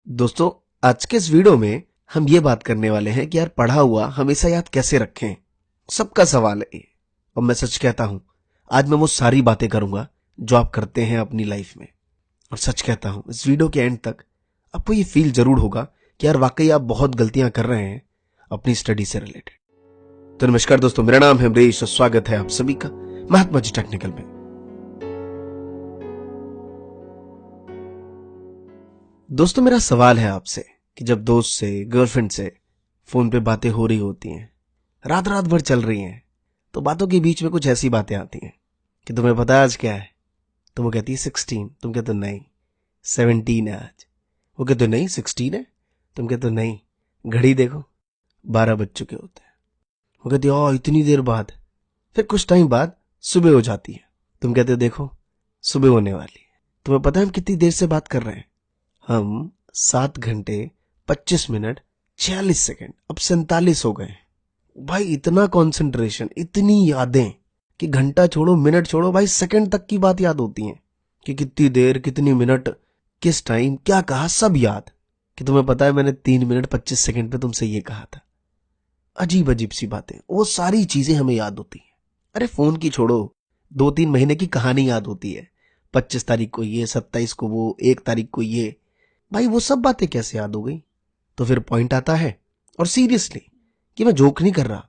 दोस्तों, आज के इस वीडियो में हम ये बात करने वाले हैं कि यार पढ़ा हुआ हमेशा याद कैसे रखें। सबका सवाल है ये। और मैं सच कहता हूं, आज मैं वो सारी बातें करूंगा जो आप करते हैं अपनी लाइफ में। और सच कहता हूं, इस वीडियो के एंड तक आपको ये फील जरूर होगा कि यार वाकई आप बहुत गलतियां कर रहे हैं अपनी स्टडी से रिलेटेड। तो नमस्कार दोस्तों, मेरा नाम है अमरीश और स्वागत है आप सभी का महात्मा जी टेक्निकल में। दोस्तों, मेरा सवाल है आपसे कि जब दोस्त से, गर्लफ्रेंड से फोन पे बातें हो रही होती हैं, रात रात भर चल रही हैं, तो बातों के बीच में कुछ ऐसी बातें आती हैं कि तुम्हें पता है आज क्या है। तो वो कहती है 16, तुम कहते हो नहीं 17 है आज। वो कहते हो नहीं 16 है, तुम कहते हो नहीं घड़ी देखो 12 बज चुके होते हैं। वो कहती है ओ इतनी देर बाद। फिर कुछ टाइम बाद सुबह हो जाती है, तुम कहते हो देखो सुबह होने वाली है। तुम्हें पता है हम कितनी देर से बात कर रहे हैं? हम 7 घंटे 25 मिनट 46 सेकंड, अब 47 हो गए। भाई इतना कंसंट्रेशन, इतनी यादें कि घंटा छोड़ो, मिनट छोड़ो, भाई सेकंड तक की बात याद होती है कि कितनी देर, कितनी मिनट, किस टाइम क्या कहा, सब याद। कि तुम्हें पता है मैंने 3 मिनट 25 सेकंड पे तुमसे ये कहा था। अजीब अजीब सी बातें, वो सारी चीजें हमें याद होती हैं। अरे फोन की छोड़ो, 2-3 महीने की कहानी याद होती है। 25 तारीख को ये, 27 को वो, 1 तारीख को ये। भाई वो सब बातें कैसे याद हो गई? तो फिर पॉइंट आता है, और सीरियसली कि मैं जोक नहीं कर रहा,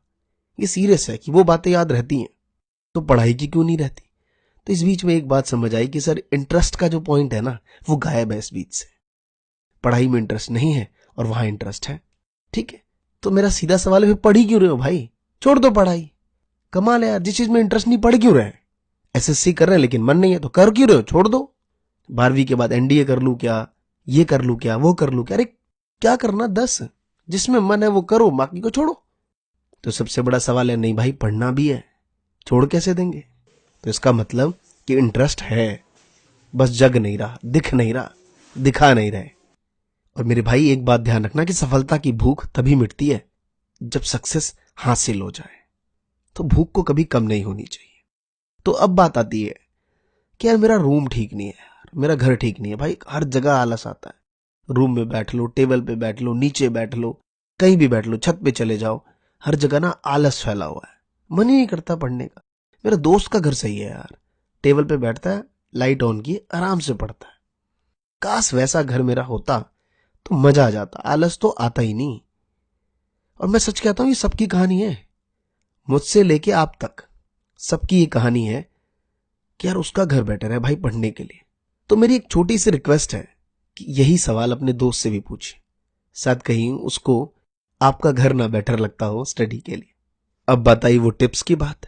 ये सीरियस है कि वो बातें याद रहती हैं तो पढ़ाई की क्यों नहीं रहती? तो इस बीच में एक बात समझ आई कि सर इंटरेस्ट का जो पॉइंट है ना, वो गायब है इस बीच से। पढ़ाई में इंटरेस्ट नहीं है और वहां इंटरेस्ट है। ठीक है, तो मेरा सीधा सवाल है फिर पढ़ ही क्यों रहे हो भाई? छोड़ दो पढ़ाई। कमाल है यार, जिस चीज में इंटरेस्ट नहीं पढ़ क्यों रहे हैं? एसएससी कर रहे हैं लेकिन मन नहीं है तो कर क्यों रहे हो? छोड़ दो। 12वीं के बाद एनडीए कर लूं क्या, ये कर लूं क्या, वो कर लूं क्या? अरे क्या करना 10, जिसमें मन है वो करो, बाकी को छोड़ो। तो सबसे बड़ा सवाल है, नहीं भाई पढ़ना भी है, छोड़ कैसे देंगे? तो इसका मतलब कि इंटरेस्ट है, बस जग नहीं रहा, दिख नहीं रहा, दिखा नहीं रहे। और मेरे भाई एक बात ध्यान रखना कि सफलता की भूख तभी मिटती है जब सक्सेस हासिल हो जाए। तो भूख को कभी कम नहीं होनी चाहिए। तो अब बात आती है कि यार मेरा रूम ठीक नहीं है, यार मेरा घर ठीक नहीं है। भाई हर जगह आलस आता है। रूम में बैठ लो, टेबल पे बैठ लो, नीचे बैठ लो, कहीं भी बैठ लो, छत पे चले जाओ, हर जगह ना आलस फैला हुआ है, मन ही नहीं करता पढ़ने का। मेरा दोस्त का घर सही है यार, टेबल पे बैठता है, लाइट ऑन की, आराम से पढ़ता है। काश वैसा घर मेरा होता तो मजा आ जाता, आलस तो आता ही नहीं। और मैं सच कहता हूं, ये सबकी कहानी है, मुझसे लेके आप तक सबकी ये कहानी है कि यार उसका घर बेटर है भाई पढ़ने के लिए। तो मेरी एक छोटी सी रिक्वेस्ट है कि यही सवाल अपने दोस्त से भी पूछिए, शायद कहीं उसको आपका घर ना बेटर लगता हो स्टडी के लिए। अब बताइए वो टिप्स की बात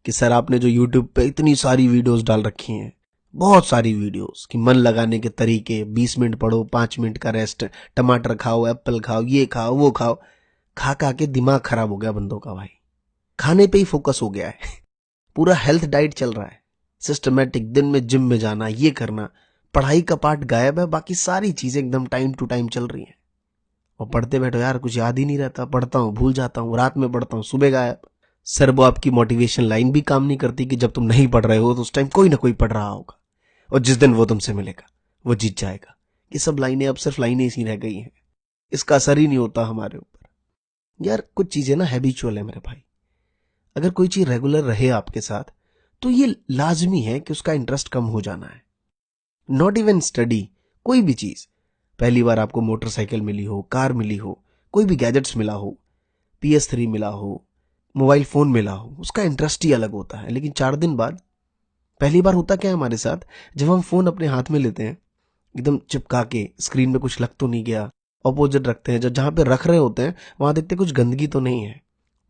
कि सर आपने जो यूट्यूब पे इतनी सारी वीडियोस डाल रखी हैं, बहुत सारी वीडियोस कि मन लगाने के तरीके, 20 मिनट पढ़ो, 5 मिनट का रेस्ट, टमाटर खाओ, एप्पल खाओ, ये खाओ वो खाओ, खा खा के दिमाग खराब हो गया बंदों का भाई। खाने पे ही फोकस हो गया है पूरा हेल्थ डाइट चल रहा है, सिस्टमेटिक, दिन में जिम में जाना, ये करना, पढ़ाई का पार्ट गायब है, बाकी सारी चीजें एकदम टाइम टू टाइम चल रही हैं। और पढ़ते बैठो यार, कुछ याद ही नहीं रहता, पढ़ता हूं भूल जाता हूं, रात में पढ़ता हूं सुबह गायब। सर वो आपकी मोटिवेशन लाइन भी काम नहीं करती कि जब तुम नहीं पढ़ रहे हो तो उस टाइम कोई ना कोई पढ़ रहा होगा और जिस दिन वो तुमसे मिलेगा वो जीत जाएगा। ये सब लाइनें अब सिर्फ लाइनें ही रह गई हैं, इसका असर ही नहीं होता हमारे ऊपर। यार कुछ चीजें ना हैबिचुअल है मेरे भाई। अगर कोई चीज रेगुलर रहे आपके साथ तो ये लाजमी है कि उसका इंटरेस्ट कम हो जाना है। नॉट इवन स्टडी, कोई भी चीज। पहली बार आपको मोटरसाइकिल मिली हो, कार मिली हो, कोई भी गैजेट्स मिला हो, PS3 मिला हो, मोबाइल फोन मिला हो, उसका इंटरेस्ट ही अलग होता है। लेकिन 4 दिन बाद, पहली बार होता क्या है हमारे साथ, जब हम फोन अपने हाथ में लेते हैं, एकदम चिपका के, स्क्रीन में कुछ लग तो नहीं गया, ऑपोजिट रखते हैं, जहां पे रख रहे होते हैं वहां देखते कुछ गंदगी तो नहीं है।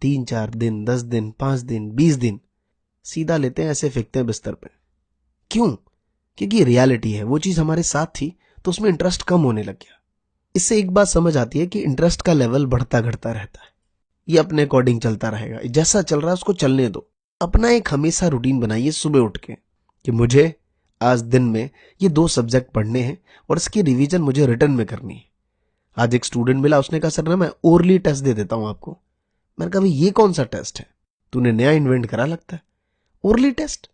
3-4 दिन, 10 दिन, 5 दिन, 20 दिन सीधा लेते हैं, ऐसे फेंकते हैं बिस्तर पे। क्यों? क्योंकि रियलिटी है, वो चीज हमारे साथ थी तो उसमें इंटरेस्ट कम होने लग गया। इससे एक बात समझ आती है कि इंटरेस्ट का लेवल बढ़ता घटता रहता है, ये अपने अकॉर्डिंग चलता रहेगा, जैसा चल रहा है उसको चलने दो। अपना एक हमेशा रूटीन बनाइए सुबह उठ के कि मुझे आज दिन में ये 2 सब्जेक्ट पढ़ने हैं और इसकी रिवीजन मुझे रिटर्न में करनी है। आज एक स्टूडेंट मिला, उसने कहा सर ना मैं ओरली टेस्ट दे देता हूं आपको। मैंने कहा भाई ये कौन सा टेस्ट है, तूने नया इन्वेंट करा लगता है। ओरली टेस्ट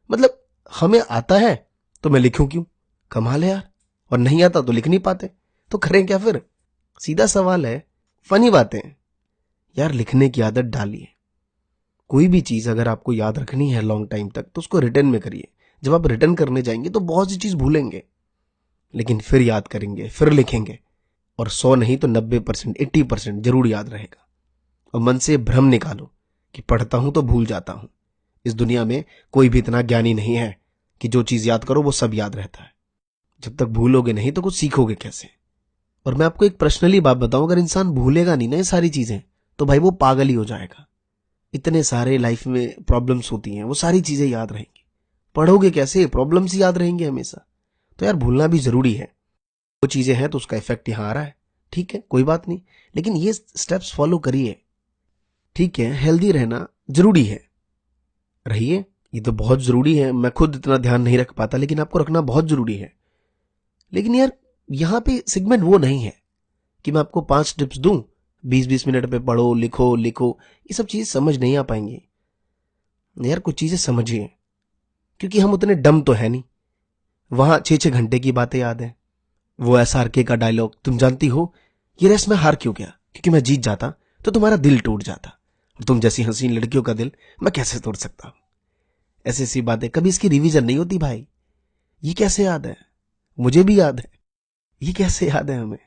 मतलब हमें आता है तो मैं लिखूं क्यों? कमाल है यार। और नहीं आता तो लिख नहीं पाते, तो करें क्या फिर? सीधा सवाल है, फनी बातें यार। लिखने की आदत डालिए। कोई भी चीज अगर आपको याद रखनी है लॉन्ग टाइम तक तो उसको रिटर्न में करिए। जब आप रिटर्न करने जाएंगे तो बहुत सी चीज भूलेंगे, लेकिन फिर याद करेंगे, फिर लिखेंगे, और 100 नहीं तो 90%, 80% जरूर याद रहेगा। और मन से भ्रम निकालो कि पढ़ता हूं तो भूल जाता हूं। इस दुनिया में कोई भी इतना ज्ञानी नहीं है कि जो चीज याद करो वो सब याद रहता है। जब तक भूलोगे नहीं तो कुछ सीखोगे कैसे? और मैं आपको एक पर्सनली बात बताऊं, अगर इंसान भूलेगा नहीं ना ये सारी चीजें तो भाई वो पागल ही हो जाएगा। इतने सारे लाइफ में प्रॉब्लम्स होती हैं, वो सारी चीजें याद रहेंगी। पढ़ोगे कैसे? प्रॉब्लम्स याद रहेंगे हमेशा। तो यार भूलना भी जरूरी है। वो चीजें हैं तो उसका इफेक्ट यहां आ रहा है, ठीक है, कोई बात नहीं, लेकिन ये स्टेप्स फॉलो करिए, ठीक है। हेल्दी रहना जरूरी है, रहिए, ये तो बहुत जरूरी है। मैं खुद इतना ध्यान नहीं रख पाता, लेकिन आपको रखना बहुत जरूरी है। लेकिन यार यहां पे सेगमेंट वो नहीं है कि मैं आपको 5 टिप्स दूं, 20-20 मिनट पे पढ़ो, लिखो लिखो, ये सब चीजें समझ नहीं आ पाएंगी। यार कुछ चीजें समझिए, क्योंकि हम उतने डम तो है नहीं। वहां 6-6 घंटे की बातें याद है। वो SRK का डायलॉग तुम जानती हो, ये रेस में हार क्यों गया? क्योंकि मैं जीत जाता तो तुम्हारा दिल टूट जाता, और तुम जैसी हसीन लड़कियों का दिल मैं कैसे तोड़ सकता हूं। ऐसी ऐसी बातें, कभी इसकी रिवीजन नहीं होती भाई। ये कैसे याद है? मुझे भी याद है, ये कैसे याद है हमें?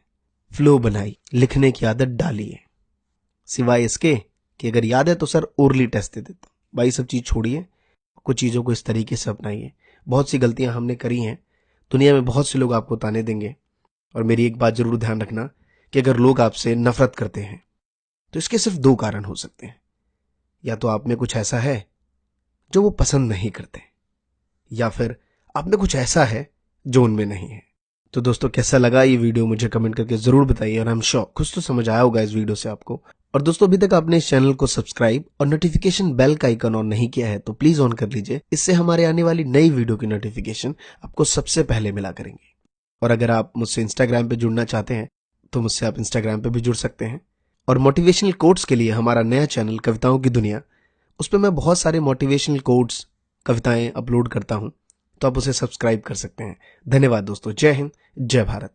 फ्लो बनाई, लिखने की आदत डालिए, सिवाय इसके कि अगर याद है तो सर ओरली टेस्ट दे देता हूं। भाई सब चीज छोड़िए, कुछ चीजों को इस तरीके से अपनाइए। बहुत सी गलतियां हमने करी हैं, दुनिया में बहुत से लोग आपको ताने देंगे, और मेरी एक बात जरूर ध्यान रखना कि अगर लोग आपसे नफरत करते हैं तो इसके सिर्फ 2 कारण हो सकते हैं। या तो आप में कुछ ऐसा है जो वो पसंद नहीं करते, या फिर आप में कुछ ऐसा है जो उनमें नहीं है। तो दोस्तों कैसा लगा ये वीडियो मुझे कमेंट करके जरूर बताइए, और आई एम श्योर कुछ तो समझ आया होगा इस वीडियो से आपको। और दोस्तों अभी तक आपने इस चैनल को सब्सक्राइब और नोटिफिकेशन बेल का आइकन ऑन नहीं किया है तो प्लीज ऑन कर लीजिए। इससे हमारे आने वाली नई वीडियो की नोटिफिकेशन आपको सबसे पहले मिला करेंगे। और अगर आप मुझसे इंस्टाग्राम पे जुड़ना चाहते हैं तो मुझसे आप इंस्टाग्राम पे भी जुड़ सकते हैं। और मोटिवेशनल कोट्स के लिए हमारा नया चैनल कविताओं की दुनिया, उस पर मैं बहुत सारे मोटिवेशनल कोट्स, कविताएं अपलोड करता हूं, तो आप उसे सब्सक्राइब कर सकते हैं। धन्यवाद दोस्तों, जय हिंद, जय भारत।